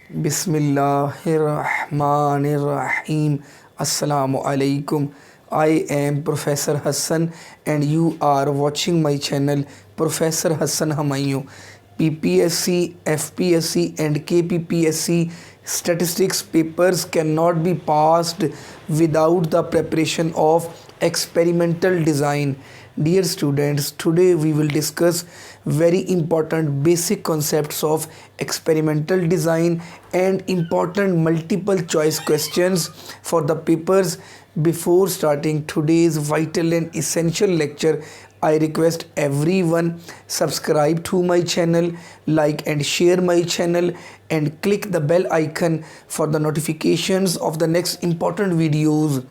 Bismillahirrahmanirrahim. Assalamu alaikum. I am Professor Hassan and you are watching my channel Professor Hassan Hamayu. Ppsc, Fpsc and Kppsc statistics papers cannot be passed without the preparation of experimental design. Dear students, today we will discuss very important basic concepts of experimental design and important multiple choice questions for the papers. Before starting today's vital and essential lecture, I request everyone subscribe to my channel, like and share my channel and click the bell icon for the notifications of the next important videos.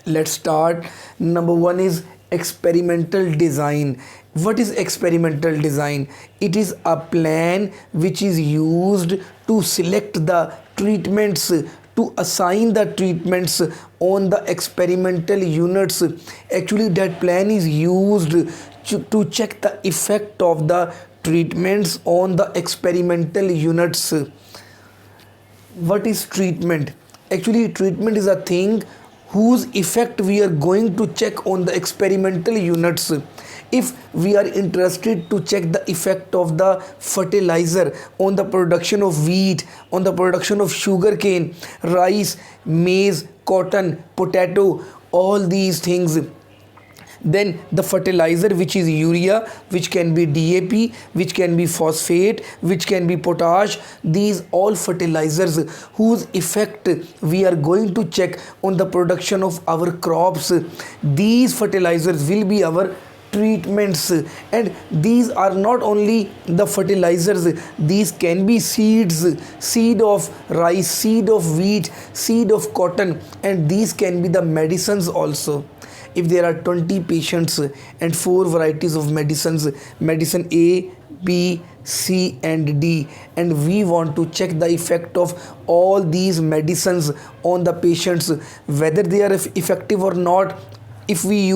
Let's start. Number one is experimental design. What is experimental design? It is a plan which is used to select the treatments, to assign the treatments on the experimental units. Actually, that plan is used to check the effect of the treatments on the experimental units. What is treatment? Actually, treatment is a thing whose effect we are going to check on the experimental units. If we are interested to check the effect of the fertilizer on the production of wheat, on the production of sugarcane, rice, maize, cotton, potato, all these things, then the fertilizer, which is urea, which can be DAP, which can be phosphate, which can be potash, these all fertilizers whose effect we are going to check on the production of our crops, these fertilizers will be our treatments. And these are not only the fertilizers, these can be seeds, seed of rice, seed of wheat, seed of cotton, and these can be the medicines also. If there are 20 patients and 4 varieties of medicines, medicine A, B, C and D, and we want to check the effect of all these medicines on the patients, whether they are effective or not. If we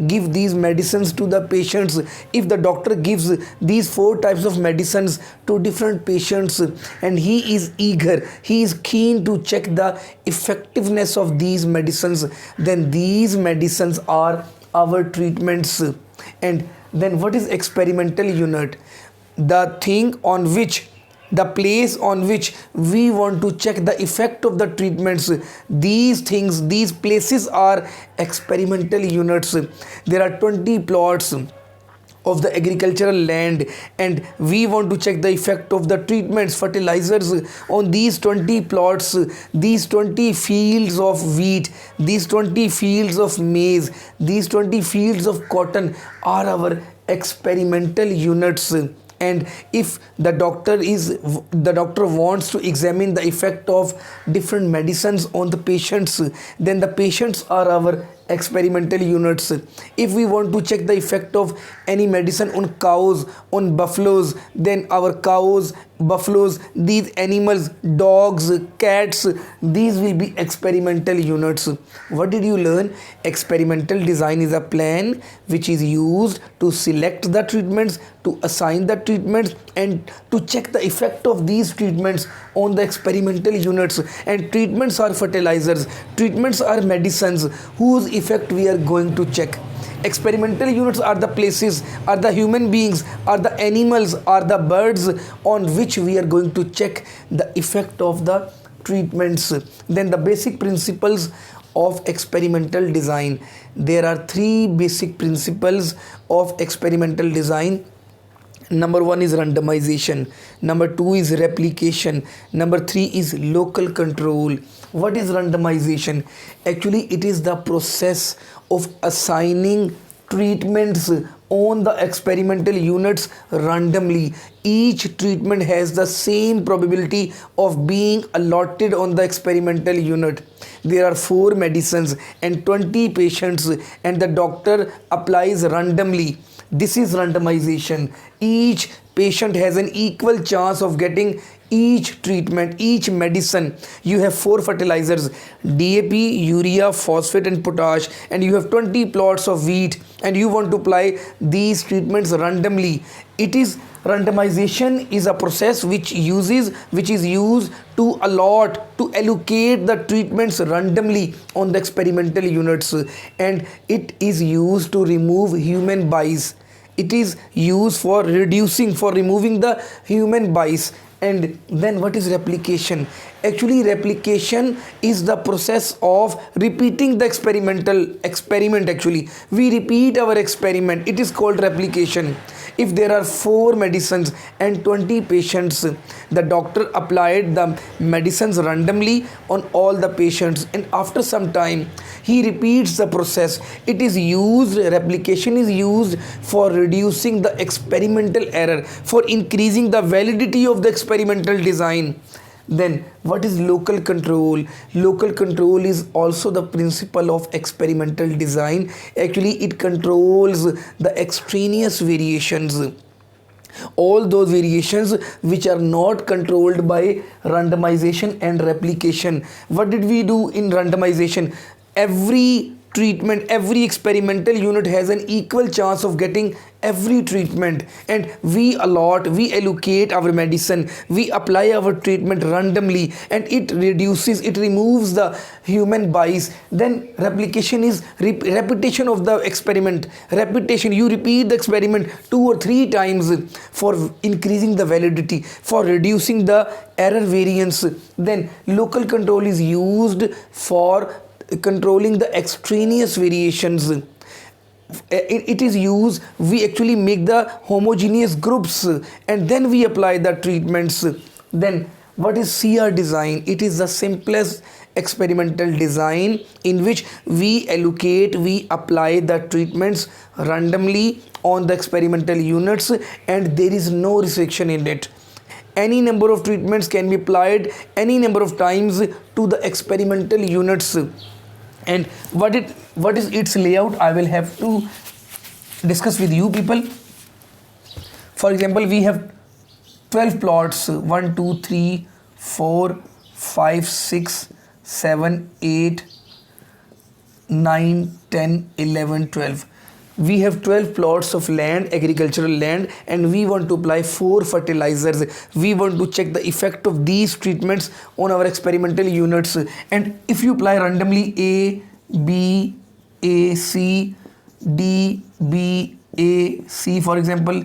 give these medicines to the patients, if the doctor gives these 4 types of medicines to different patients and he is eager, he is keen to check the effectiveness of these medicines, then these medicines are our treatments. And then what is experimental unit? The thing on which, the place on which we want to check the effect of the treatments, these things, these places are experimental units. There are 20 plots of the agricultural land and we want to check the effect of the treatments, fertilizers on these 20 plots, these 20 fields of wheat, these 20 fields of maize, these 20 fields of cotton are our experimental units. And if the doctor wants to examine the effect of different medicines on the patients, then the patients are our experimental units. If we want to check the effect of any medicine on cows, on buffaloes, then our cows, buffaloes, these animals, dogs, cats, these will be experimental units. What did you learn? Experimental design is a plan which is used to select the treatments, to assign the treatments and to check the effect of these treatments on the experimental units. And treatments are fertilizers, treatments are medicines whose effect we are going to check. Experimental units are the places, are the human beings, are the animals, are the birds on which we are going to check the effect of the treatments. Then the basic principles of experimental design. There are 3 basic principles of experimental design. Number 1 is randomization, number 2 is replication, number 3 is local control. What is randomization? Actually, it is the process of assigning treatments on the experimental units randomly. Each treatment has the same probability of being allotted on the experimental unit. There are 4 medicines and 20 patients and the doctor applies randomly. This is randomization. Each patient has an equal chance of getting each treatment, each medicine, you have 4 fertilizers: DAP, urea, phosphate and potash, and you have 20 plots of wheat, and you want to apply these treatments randomly. It is randomization is a process which is used to allocate the treatments randomly on the experimental units, and it is used to remove human bias. It is used for removing the human bias. And then what is replication? Actually, replication is the process of repeating the experiment. Actually, we repeat our experiment. It is called replication. If there are 4 medicines and 20 patients, the doctor applied the medicines randomly on all the patients, and after some time he repeats the process. Replication is used for reducing the experimental error, for increasing the validity of the experimental design. Then what is local control? Local control is also the principle of experimental design. Actually, it controls the extraneous variations, all those variations which are not controlled by randomization and replication. What did we do in randomization? Every experimental unit has an equal chance of getting every treatment, and we allocate our medicine, we apply our treatment randomly, and it removes the human bias. Then replication is repetition of the experiment. Repetition, you repeat the experiment 2 or 3 times for increasing the validity, for reducing the error variance. Then local control is used for controlling the extraneous variations. It is used, we actually make the homogeneous groups, and then we apply the treatments. Then what is CR design? It is the simplest experimental design in which we apply the treatments randomly on the experimental units, and there is no restriction in it. Any number of treatments can be applied any number of times to the experimental units. And what is its layout? I will have to discuss with you people. For example, we have 12 plots: 1 2 3 4 5 6 7 8 9 10 11 12. We have 12 plots of land, agricultural land, and we want to apply 4 fertilizers. We want to check the effect of these treatments on our experimental units. And if you apply randomly A, B, A, C, D, B, A, C, for example,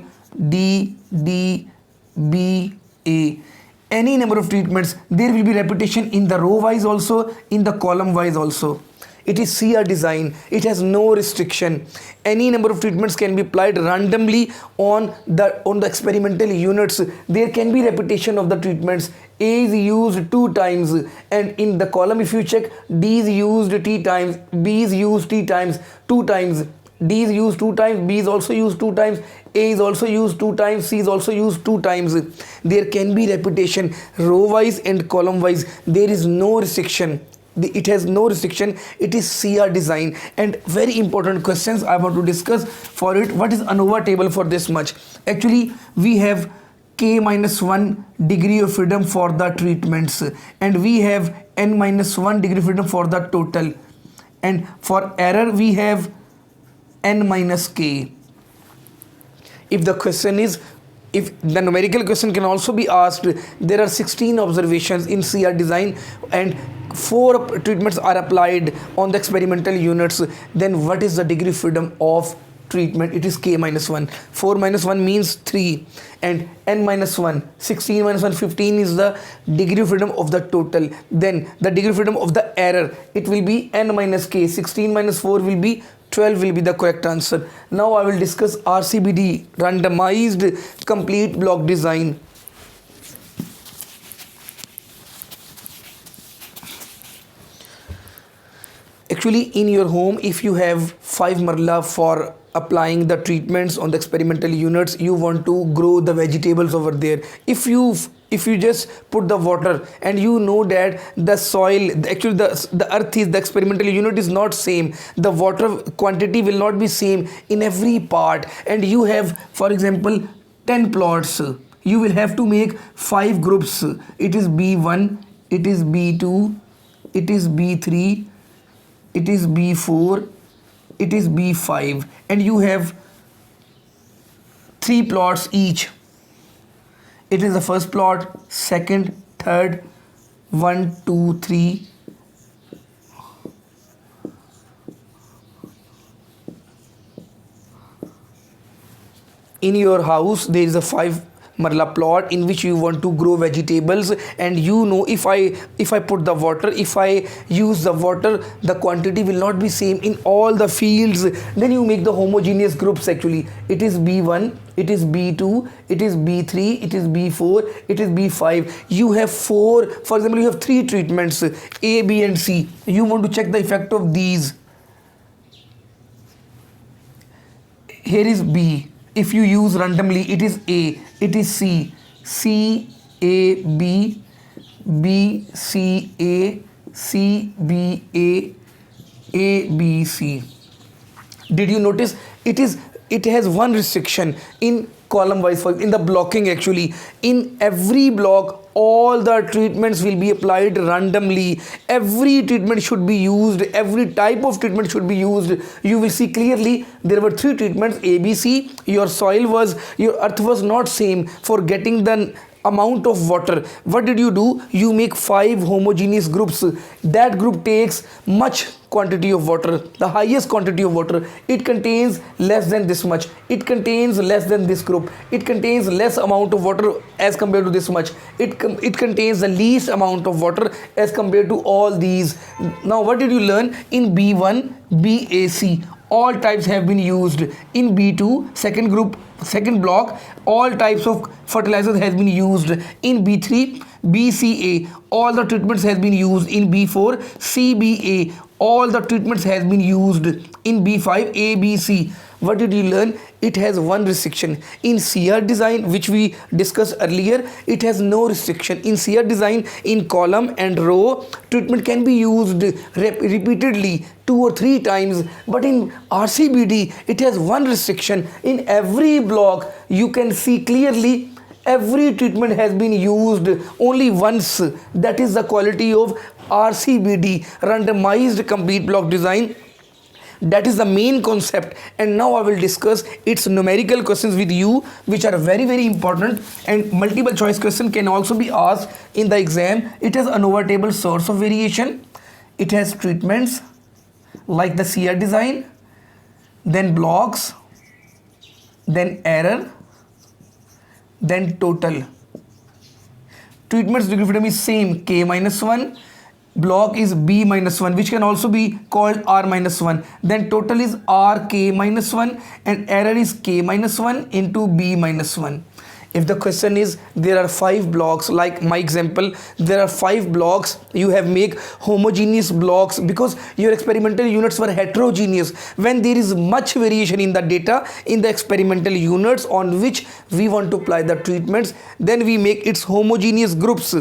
D, D, B, A, any number of treatments, there will be repetition in the row wise also, in the column wise also. It is CR design. It has no restriction. Any number of treatments can be applied randomly on the experimental units. There can be repetition of the treatments. A is used 2 times, and in the column if you check, D is used T times, B is used T times 2 times, D is used 2 times, B is also used 2 times, A is also used 2 times, C is also used 2 times. There can be repetition row wise and column wise. There is no restriction. It has no restriction. It is CR design. And very important questions I want to discuss for it. What is Anova table for this much? Actually, we have k-1 degree of freedom for the treatments, and we have n-1 degree of freedom for the total, and for error we have n-k. If the numerical question can also be asked, there are 16 observations in CR design and 4 treatments are applied on the experimental units. Then what is the degree of freedom of treatment? It is k-1. 4 minus 1 means 3, and n-1, 16 minus 1, 15 is the degree of freedom of the total. Then the degree of freedom of the error, it will be n-k. 16 minus 4 will be 12 will be the correct answer. Now I will discuss RCBD, randomized complete block design. Actually, in your home, if you have 5 marla for applying the treatments on the experimental units, you want to grow the vegetables over there. If you just put the water, and you know that the soil, actually the earth is, the experimental unit is not same, the water quantity will not be same in every part, and you have, for example, 10 plots, you will have to make 5 groups. It is B1, it is B2, it is B3, it is B4, it is B5, and you have 3 plots each. It is the first plot, second, third, 1, 2, 3. In your house there is a 5 marla plot in which you want to grow vegetables, and you know if I put the water, if I use the water, the quantity will not be same in all the fields. Then you make the homogeneous groups. Actually it is B1, it is B2, it is B3, it is B4, it is B5. You have 4, for example you have 3 treatments A, B and C. You want to check the effect of these. Here is B. If you use randomly, it is A, it is C, C, A, B, B, C, A, C, B, A, B, C. Did you notice it has one restriction in column wise, for in the blocking. Actually in every block all the treatments will be applied randomly. Every treatment should be used, every type of treatment should be used. You will see clearly there were 3 treatments A, B, C. Your earth was not same for getting the amount of water. What did you do? You make 5 homogeneous groups. That group takes much quantity of water, the highest quantity of water. It contains less than this much, it contains less than this group, it contains less amount of water as compared to this much, it contains the least amount of water as compared to all these. Now what did you learn? In B1 BAC all types have been used. In B2 second block all types of fertilizers has been used. In B3 BCA all the treatments has been used. In B4 CBA all the treatments has been used. In B5 ABC. What did you learn? It has one restriction. In CR design, which we discussed earlier, it has no restriction. In CR design, in column and row, treatment can be used repeatedly 2 or 3 times. But in RCBD, it has one restriction. In every block, you can see clearly every treatment has been used only once. That is the quality of RCBD, randomized complete block design. That is the main concept. And now I will discuss its numerical questions with you, which are very very important, and multiple choice question can also be asked in the exam. It has Anova Table source of variation, it has treatments like the CR design, then blocks, then error, then total. Treatments degree of freedom is same, k minus 1. Block is b minus 1, which can also be called r minus 1. Then total is r k minus 1, and error is k minus 1 into b minus 1. If the question is there are 5 blocks, like my example, there are 5 blocks, you have make homogeneous blocks because your experimental units were heterogeneous. When there is much variation in the data in the experimental units on which we want to apply the treatments, then we make its homogeneous groups,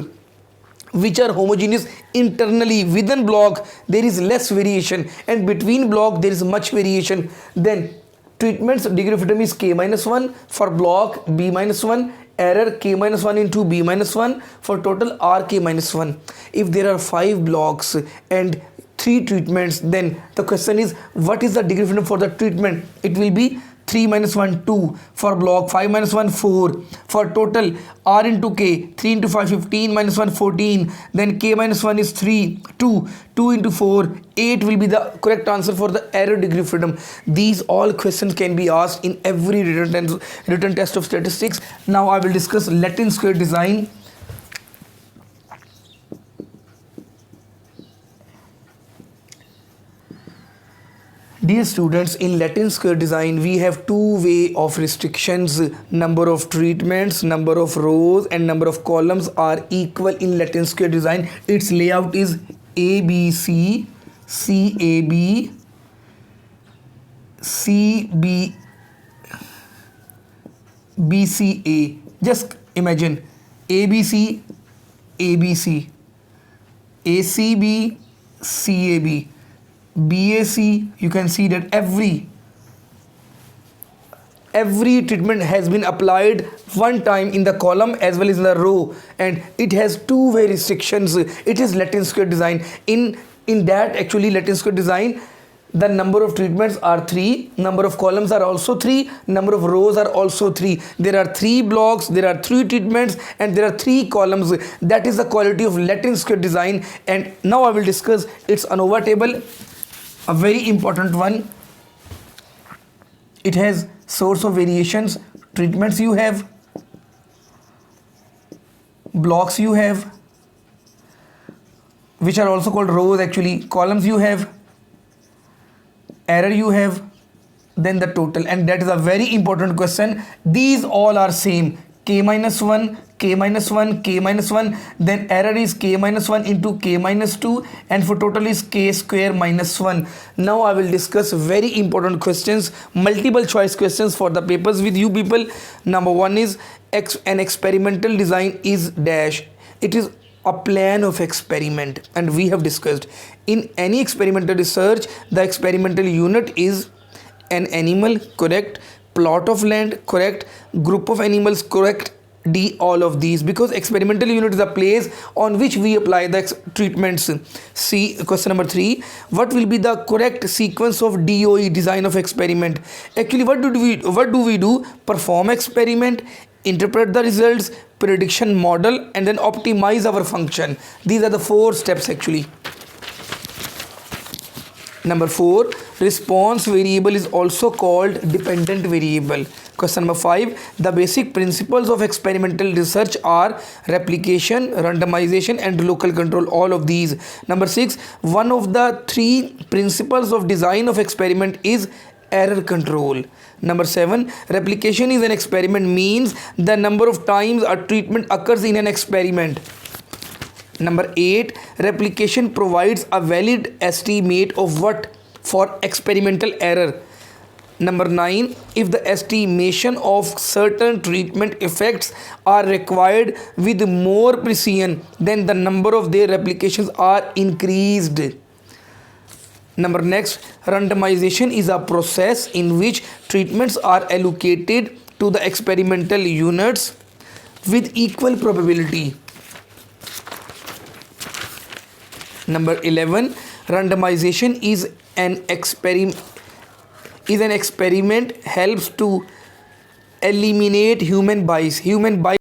which are homogeneous internally. Within block there is less variation, and between block there is much variation. Then treatments degree of freedom is k minus 1, for block b minus 1, error k minus 1 into b minus 1, for total r k minus 1. If there are 5 blocks and 3 treatments, then the question is what is the degree of freedom for the treatment? It will be 3 minus 1 2, for block 5 minus 1 4, for total r into k 3 into 5 15 minus 1 14, then k minus 1 is 3 2 into 4 8 will be the correct answer for the error degree of freedom. These all questions can be asked in every written test of statistics. Now I will discuss Latin square design. Dear students, in Latin square design we have 2 way of restrictions. Number of treatments, number of rows and number of columns are equal in Latin square design. Its layout is ABC, CAB, CB, BCA. Just imagine ABC, ABC, ACB, CAB, BAC. You can see that every every treatment has been applied one time in the column as well as in the row, and it has two-way restrictions. It is Latin square design. In that actually Latin square design, the number of treatments are 3, number of columns are also 3, number of rows are also 3. There are 3 blocks, there are 3 treatments, and there are 3 columns. That is the quality of Latin square design. And now I will discuss its Anova table, a very important one. It has source of variations, treatments you have, blocks you have, which are also called rows actually, columns you have, error you have, then the total. And that is a very important question. These all are same, k minus 1, k minus 1, k minus 1, then error is k minus 1 into k minus 2, and for total is k square minus 1. Now I will discuss very important questions, multiple choice questions for the papers with you people. Number 1 is an experimental design is dash. It is a plan of experiment, and we have discussed in any experimental research the experimental unit is an animal, correct, plot of land, correct, group of animals, correct, D, all of these, because experimental unit is a place on which we apply the treatments. C, question number 3, what will be the correct sequence of DOE, design of experiment? Actually, what do we do? Perform experiment, interpret the results, prediction model, and then optimize our function. These are the 4 steps actually. Number 4, response variable is also called dependent variable. Question number 5, the basic principles of experimental research are replication, randomization, and local control, all of these. Number 6, one of the 3 principles of design of experiment is error control. Number 7, replication is an experiment means the number of times a treatment occurs in an experiment. Number 8, replication provides a valid estimate of what? For experimental error. Number 9, if the estimation of certain treatment effects are required with more precision, then the number of their replications are increased. Number next, randomization is a process in which treatments are allocated to the experimental units with equal probability. Number 11, randomization is an experiment helps to eliminate human bias.